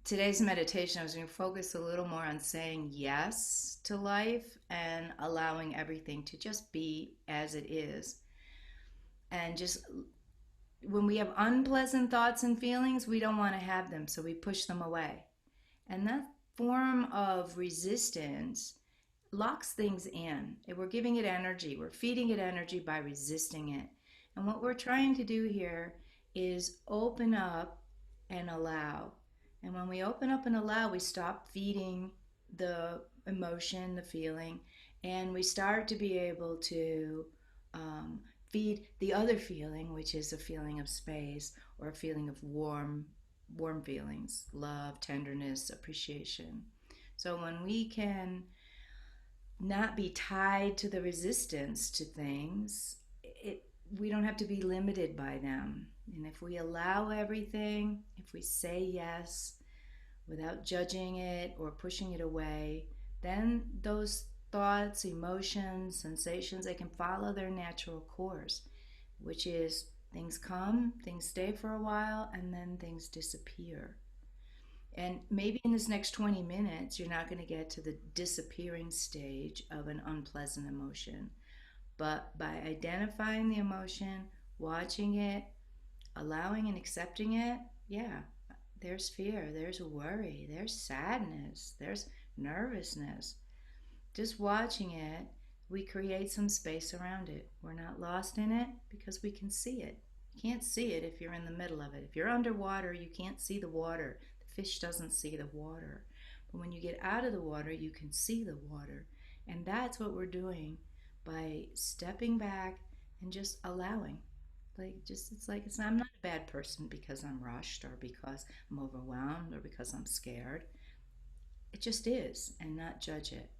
Today's meditation, I was going to focus a little more on saying yes to life and allowing everything to just be as it is. And just when we have unpleasant thoughts and feelings, we don't want to have them, so we push them away. And that form of resistance locks things in. We're giving it energy, we're feeding it energy by resisting it. And what we're trying to do here is open up and allow. And when we open up and allow, we stop feeding the emotion, the feeling, and we start to be able to um, feed the other feeling, which is a feeling of space or a feeling of warm feelings, love, tenderness, appreciation. So when we can not be tied to the resistance to things, we don't have to be limited by them. And if we allow everything, if we say yes without judging it or pushing it away, then those thoughts, emotions, sensations, they can follow their natural course, which is things come, things stay for a while, and then things disappear. And maybe in this next 20 minutes, you're not going to get to the disappearing stage of an unpleasant emotion. But by identifying the emotion, watching it, allowing and accepting it, yeah, there's fear, there's worry, there's sadness, there's nervousness. Just watching it, we create some space around it. We're not lost in it because we can see it. You can't see it if you're in the middle of it. If you're underwater, you can't see the water. The fish doesn't see the water. But when you get out of the water, you can see the water. And that's what we're doing by stepping back and just allowing. I'm not a bad person because I'm rushed or because I'm overwhelmed or because I'm scared. It just is, and not judge it.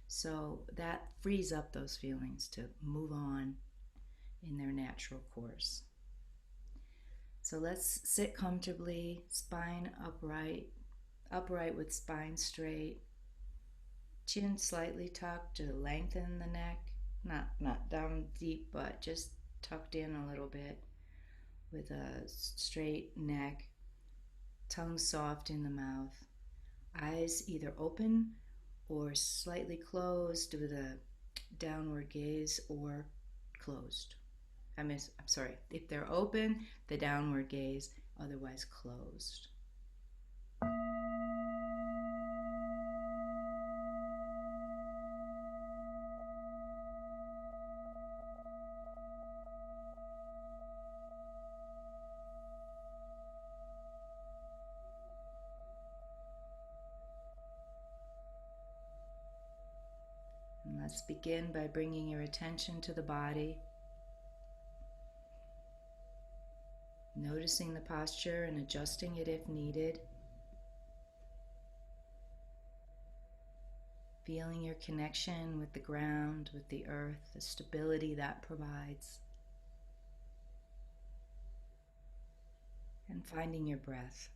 So that frees up those feelings to move on in their natural course. So let's sit comfortably, spine upright, upright with spine straight, chin slightly tucked to lengthen the neck, not down deep, but just tucked in a little bit with a straight neck, tongue soft in the mouth, eyes either open or slightly closed with a downward gaze or closed. I'm sorry, if they're open, the downward gaze, otherwise closed. And let's begin by bringing your attention to the body, noticing the posture and adjusting it if needed, feeling your connection with the ground, with the earth, the stability that provides, and finding your breath.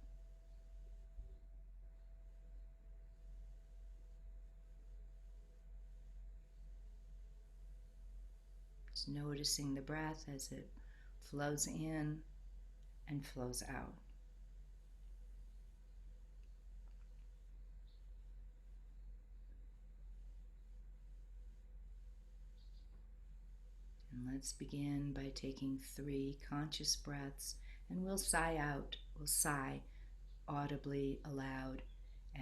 Just noticing the breath as it flows in and flows out. And let's begin by taking 3 conscious breaths, and we'll sigh out. We'll sigh audibly aloud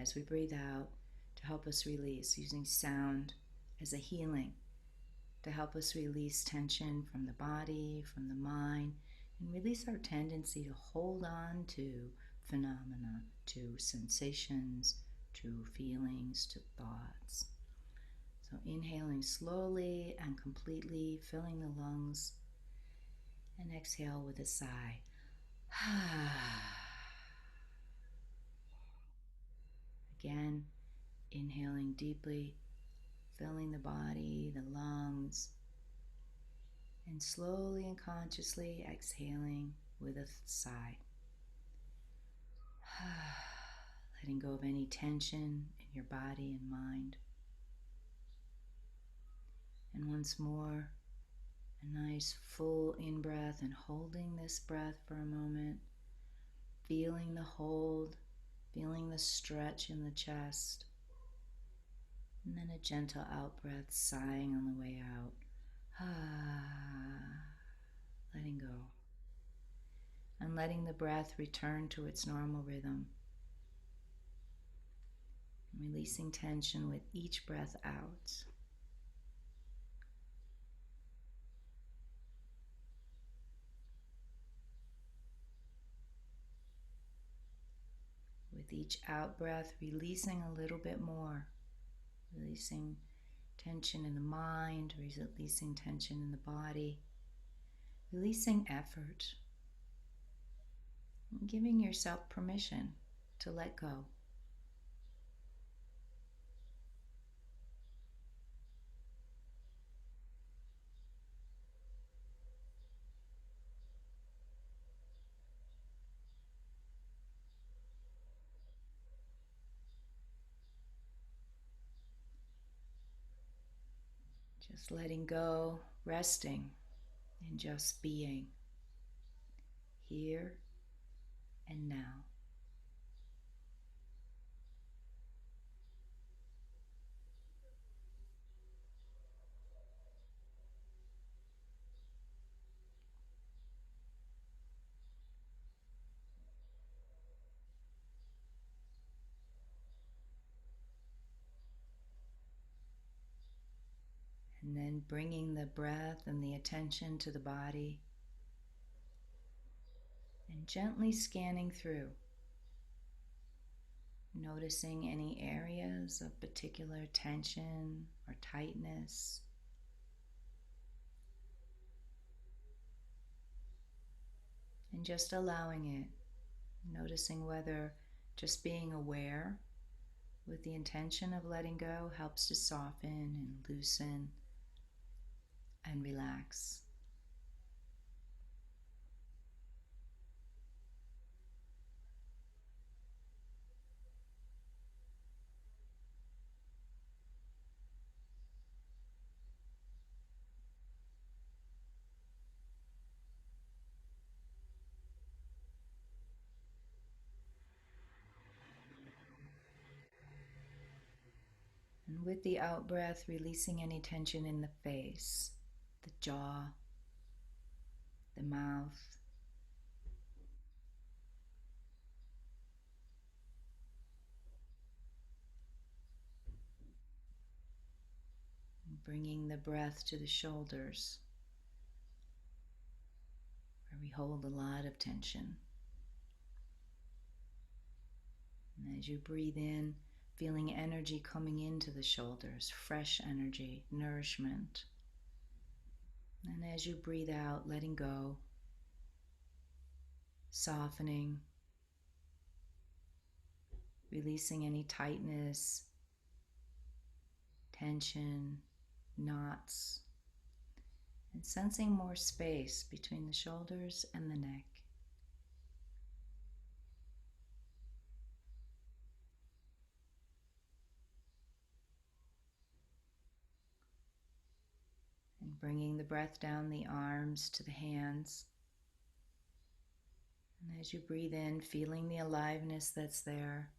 as we breathe out to help us release, using sound as a healing to help us release tension from the body, from the mind, and release our tendency to hold on to phenomena, to sensations, to feelings, to thoughts. So inhaling slowly and completely, filling the lungs, and exhale with a sigh. Again, inhaling deeply, filling the body, the lungs, and slowly and consciously exhaling with a sigh. Letting go of any tension in your body and mind. And once more, a nice full in-breath, and holding this breath for a moment, feeling the hold, feeling the stretch in the chest, and then a gentle out breath, sighing on the way out. Letting go. And letting the breath return to its normal rhythm. Releasing tension with each breath out. With each out breath, releasing a little bit more. Releasing tension in the mind, releasing tension in the body. Releasing effort. And giving yourself permission to let go. Just letting go, resting, and just being here and now. And then bringing the breath and the attention to the body and gently scanning through, noticing any areas of particular tension or tightness. And just allowing it, noticing whether just being aware with the intention of letting go helps to soften and loosen and relax. And with the out breath, releasing any tension in the face, the jaw, the mouth. And bringing the breath to the shoulders, where we hold a lot of tension. And as you breathe in, feeling energy coming into the shoulders, fresh energy, nourishment. And as you breathe out, letting go, softening, releasing any tightness, tension, knots, and sensing more space between the shoulders and the neck. And bringing the breath down the arms to the hands. And as you breathe in, feeling the aliveness that's there.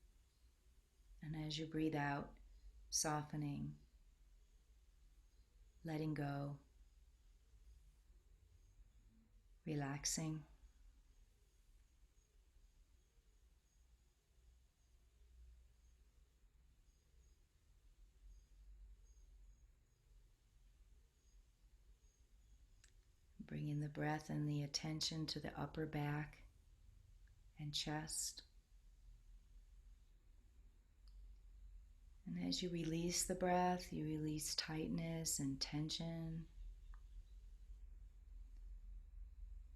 And as you breathe out, softening, letting go, relaxing. Bringing the breath and the attention to the upper back and chest. And as you release the breath, you release tightness and tension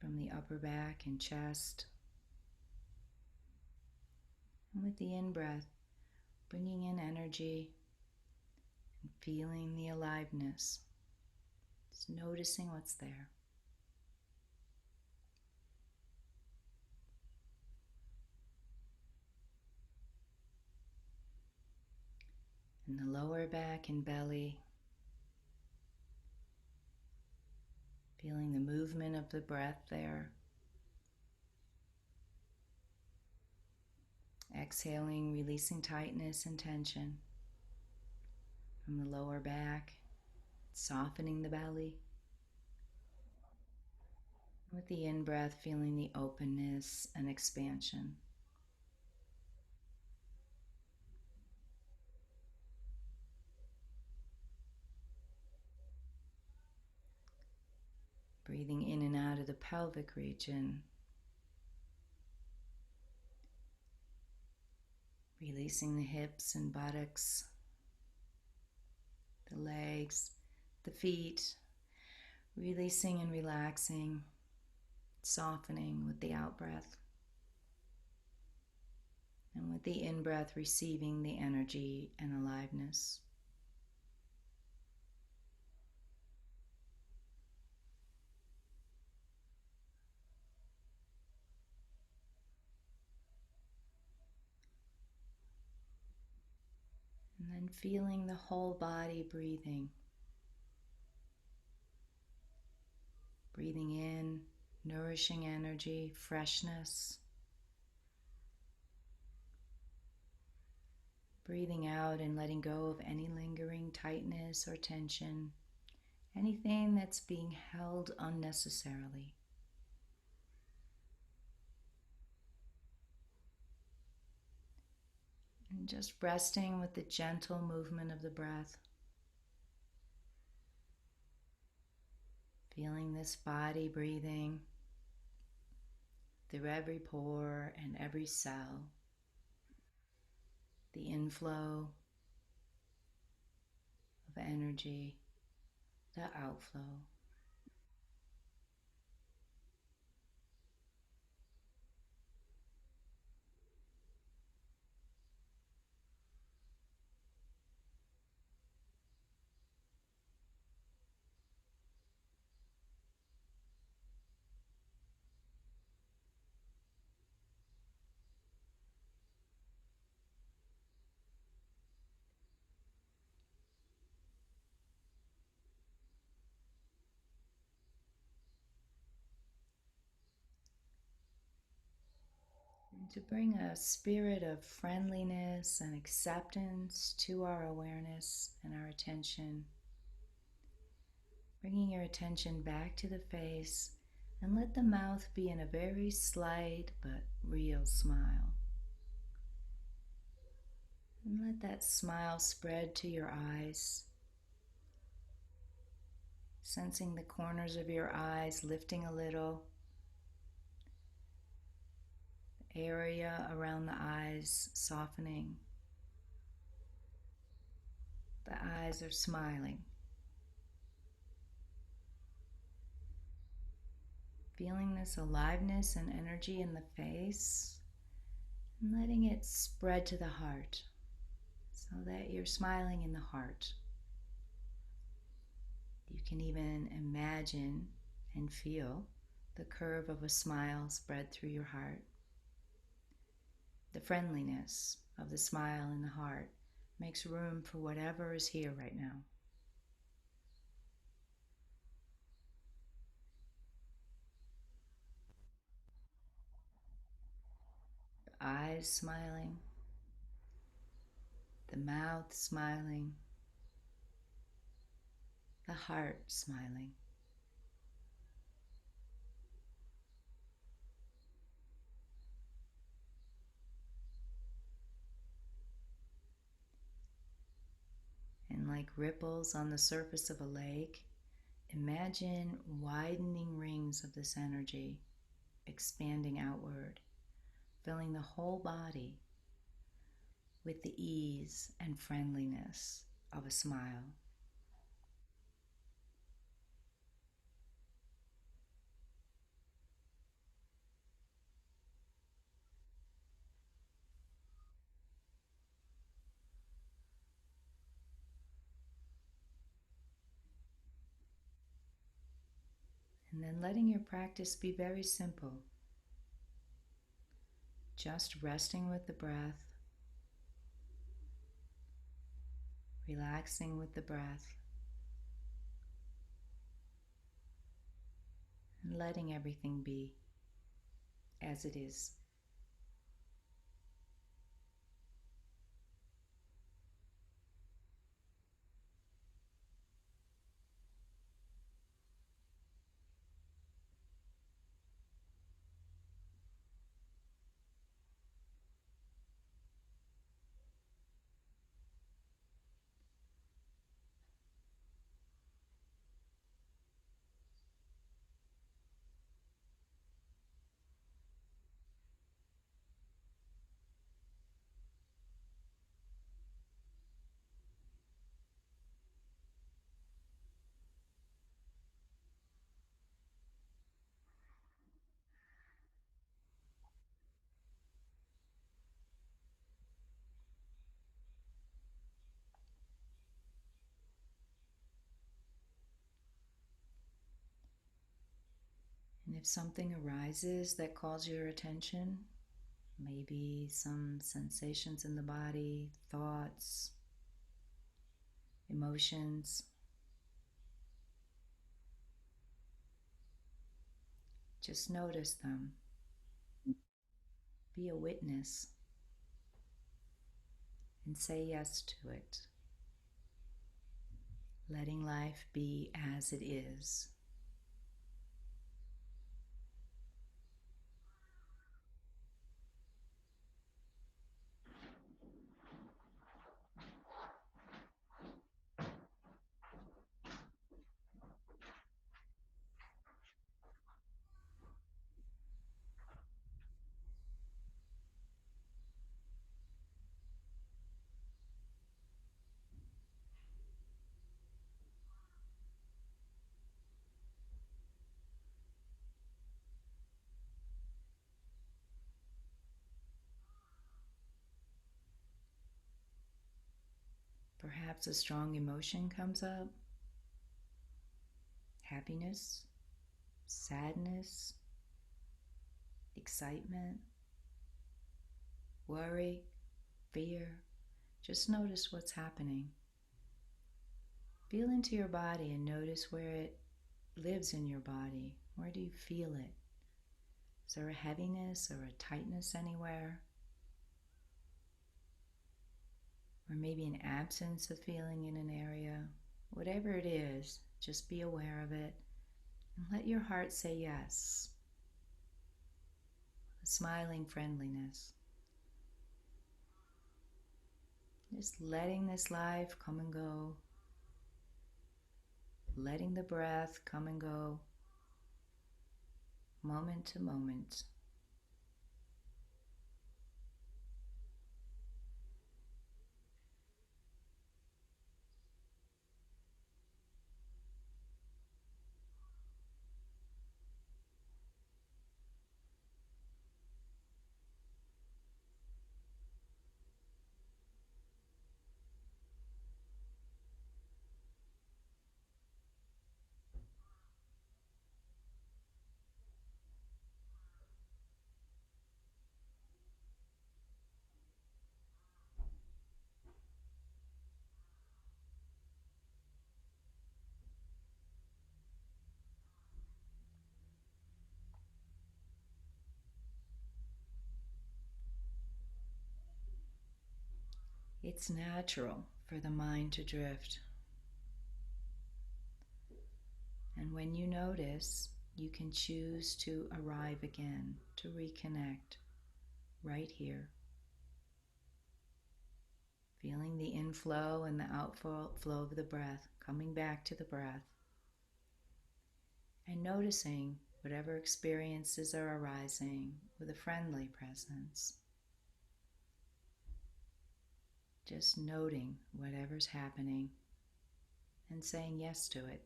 from the upper back and chest. And with the in-breath, bringing in energy and feeling the aliveness. Just noticing what's there. In the lower back and belly, feeling the movement of the breath there. Exhaling, releasing tightness and tension from the lower back, softening the belly. With the in-breath, feeling the openness and expansion. Breathing in and out of the pelvic region. Releasing the hips and buttocks, the legs, the feet. Releasing and relaxing, softening with the out-breath. And with the in-breath, receiving the energy and aliveness. And then feeling the whole body breathing. Breathing in, nourishing energy, freshness. Breathing out and letting go of any lingering tightness or tension, anything that's being held unnecessarily. And just resting with the gentle movement of the breath. Feeling this body breathing through every pore and every cell. The inflow of energy, the outflow. And to bring a spirit of friendliness and acceptance to our awareness and our attention. Bringing your attention back to the face, and let the mouth be in a very slight but real smile. And let that smile spread to your eyes, sensing the corners of your eyes lifting a little, the area around the eyes softening. The eyes are smiling. Feeling this aliveness and energy in the face, and letting it spread to the heart so that you're smiling in the heart. You can even imagine and feel the curve of a smile spread through your heart. The friendliness of the smile in the heart makes room for whatever is here right now. The eyes smiling, the mouth smiling, the heart smiling. And like ripples on the surface of a lake, imagine widening rings of this energy expanding outward, filling the whole body with the ease and friendliness of a smile. And then letting your practice be very simple. Just resting with the breath, relaxing with the breath, and letting everything be as it is. if something arises that calls your attention, maybe some sensations in the body, thoughts, emotions, just notice them. Be a witness and say yes to it, letting life be as it is. Perhaps a strong emotion comes up, happiness, sadness, excitement, worry, fear. Just notice what's happening. Feel into your body and notice where it lives in your body. Where do you feel it? Is there a heaviness or a tightness anywhere? Or maybe an absence of feeling in an area? Whatever it is, just be aware of it and let your heart say yes. A smiling friendliness. Just letting this life come and go. Letting the breath come and go. Moment to moment. It's natural for the mind to drift. And when you notice, you can choose to arrive again, to reconnect right here. Feeling the inflow and the outflow of the breath, coming back to the breath. And noticing whatever experiences are arising with a friendly presence. Just noting whatever's happening and saying yes to it.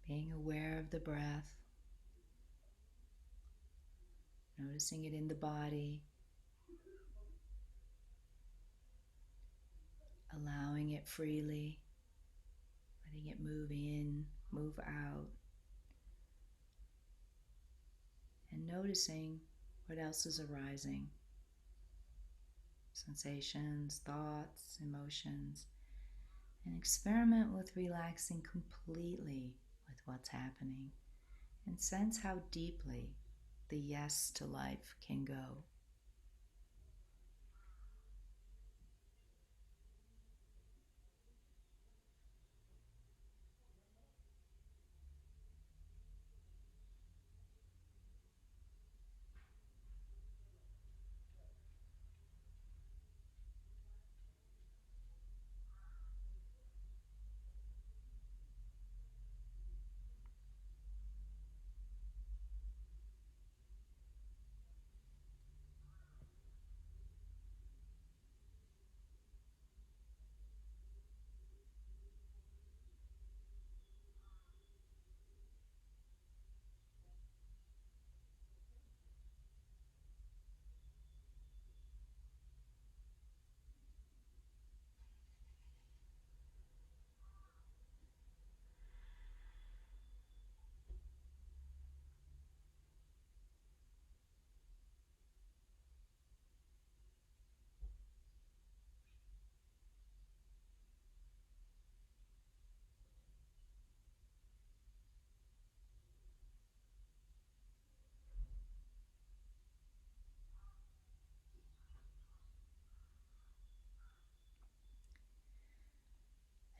Being aware of the breath, noticing it in the body, allowing it freely, letting it move in, move out, and noticing what else is arising. Sensations, thoughts, emotions, and experiment with relaxing completely with what's happening and sense how deeply the yes to life can go.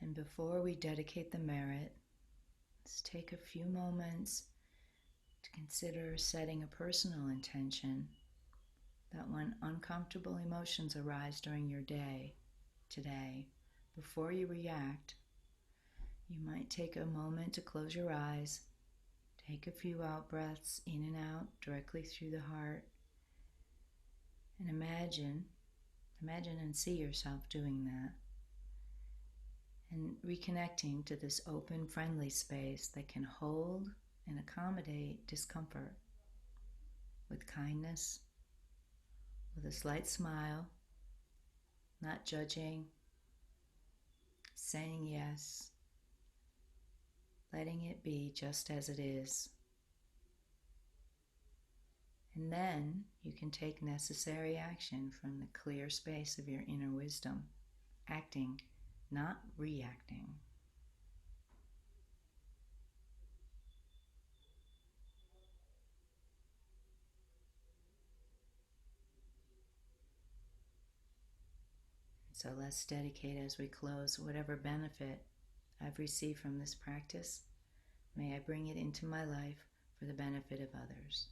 And before we dedicate the merit, let's take a few moments to consider setting a personal intention that when uncomfortable emotions arise during your day today, before you react, you might take a moment to close your eyes, take a few out breaths in and out directly through the heart, and imagine and see yourself doing that. And reconnecting to this open, friendly space that can hold and accommodate discomfort with kindness, with a slight smile, not judging, saying yes, letting it be just as it is. And then you can take necessary action from the clear space of your inner wisdom, acting, not reacting. So let's dedicate as we close whatever benefit I've received from this practice. May I bring it into my life for the benefit of others.